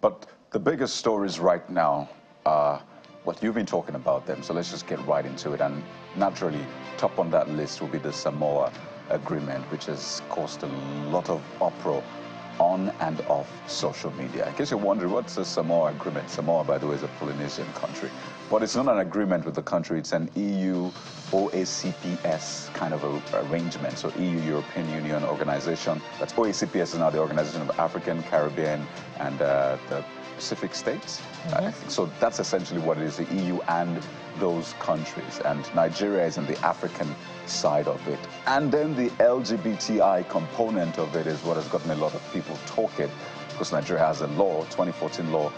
But the biggest stories right now are what you've been talking about them. So let's just get right into it. And naturally, top on that list will be the Samoa agreement, which has caused a lot of uproar on and off social media. In case you're wondering, what's the Samoa agreement? Samoa, by the way, is a Polynesian country. But it's not an agreement with the country. It's an EU OACPS kind of arrangement. So EU, European Union organization. That's OACPS is now the Organization of African, Caribbean, and the Pacific states. So that's essentially what it is, the EU and those countries. And Nigeria is in the African side of it. And then the LGBTI component of it is what has gotten a lot of people talking, because Nigeria has a law, 2014 law,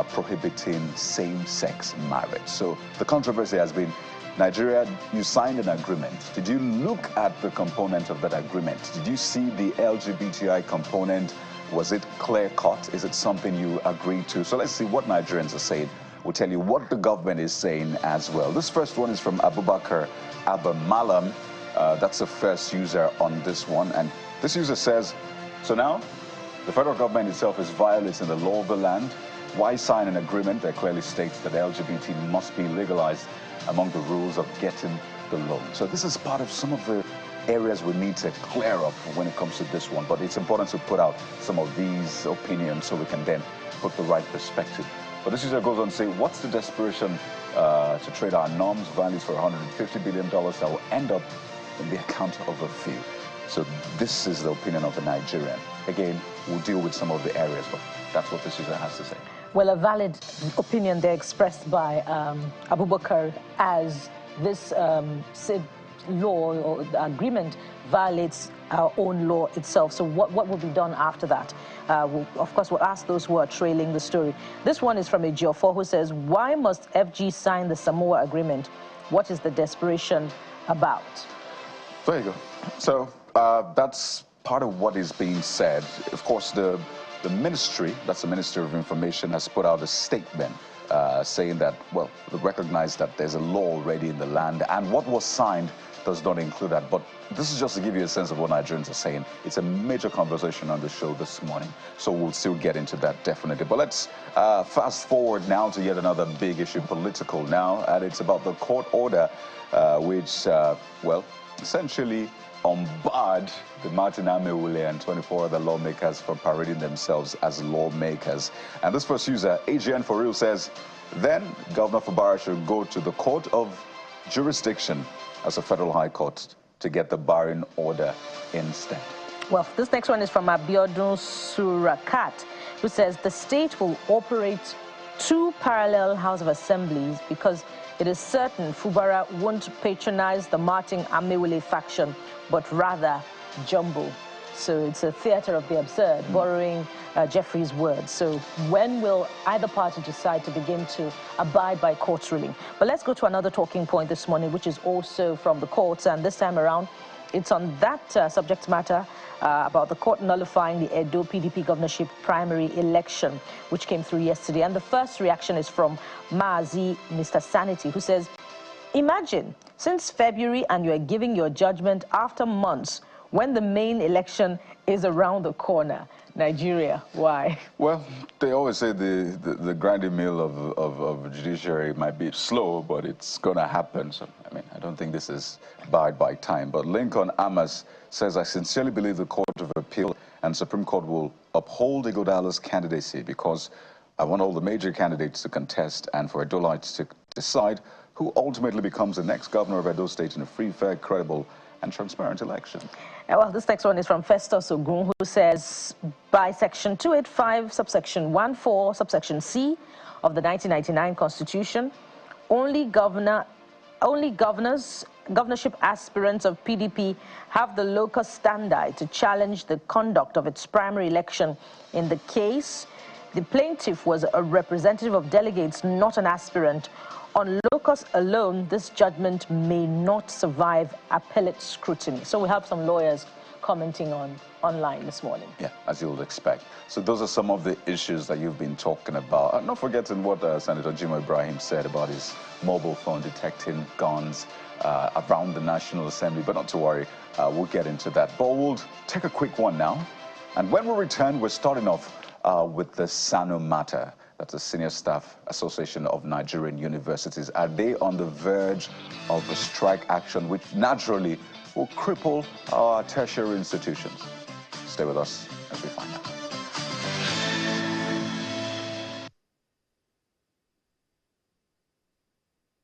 prohibiting same-sex marriage. So the controversy has been, Nigeria, you signed an agreement. Did you look at the component of that agreement? Did you see the LGBTI component? Was it clear-cut? Is it something you agreed to? So let's see what Nigerians are saying. We'll tell you what the government is saying as well. This first one is from Abubakar Abamalam. That's the first user on this one. And this user says, so now the federal government itself is violating the law of the land. Why sign an agreement that clearly states that LGBT must be legalized among the rules of getting the loan? So this is part of some of the areas we need to clear up when it comes to this one. But it's important to put out some of these opinions so we can then put the right perspective. But this user goes on to say, what's the desperation to trade our norms, values for $150 billion that will end up in the account of a few? So this is the opinion of a Nigerian. Again, we'll deal with some of the areas, but that's what this user has to say. Well, a valid opinion there expressed by Abubakar, as this said law or agreement violates our own law itself. So what will be done after that? Of course, we'll ask those who are trailing the story. This one is from Ejiofor, who says, why must FG sign the Samoa agreement? What is the desperation about? There you go. So that's part of what is being said. Of course, the ministry, that's the Ministry of Information, has put out a statement saying that, well, they recognize that there's a law already in the land, and what was signed does not include that. But this is just to give you a sense of what Nigerians are saying. It's a major conversation on the show this morning, so we'll still get into that definitely. But let's fast forward now to yet another big issue, political now, and it's about the court order which, well, essentially unbarred the Martin Amewule and 24 other lawmakers from parading themselves as lawmakers. And this first user, AGN for real, says, then Governor Fubara should go to the court of jurisdiction as a federal high court to get the barring order instead. Well, this next one is from Abiodun Surakat, who says the state will operate 2 parallel House of Assemblies because it is certain Fubara won't patronize the Martin Amewule faction, but rather Jumbo. So it's a theater of the absurd, borrowing Jeffrey's words. So when will either party decide to begin to abide by court ruling? But let's go to another talking point this morning, which is also from the courts. And this time around, it's on that subject matter about the court nullifying the Edo PDP governorship primary election, which came through yesterday. And the first reaction is from Maazi, Mr. Sanity, who says, imagine, since February and you are giving your judgment after months when the main election is around the corner. Nigeria, why? Well, they always say the grinding mill of judiciary might be slow, but it's going to happen. So, I mean, I don't think this is barred by time. But Lincoln Amas says, I sincerely believe the Court of Appeal and Supreme Court will uphold Ighodalo's candidacy because I want all the major candidates to contest and for Edolites to decide who ultimately becomes the next governor of Edo State in a free, fair, credible, and transparent election. Well, this next one is from Festus Ogun, who says, by Section 285, subsection 14, subsection C of the 1999 Constitution, only governorship aspirants of PDP have the locus standi to challenge the conduct of its primary election. In the case, the plaintiff was a representative of delegates, not an aspirant. On locus alone, this judgment may not survive appellate scrutiny. So we have some lawyers commenting online this morning. Yeah, as you would expect. So those are some of the issues that you've been talking about. Not forgetting what Senator Jimo Ibrahim said about his mobile phone detecting guns around the National Assembly. But not to worry, we'll get into that. But we'll take a quick one now. And when we return, we're starting off with the SANU matter. That's the Senior Staff Association of Nigerian Universities. Are they on the verge of a strike action, which naturally will cripple our tertiary institutions? Stay with us as we find out.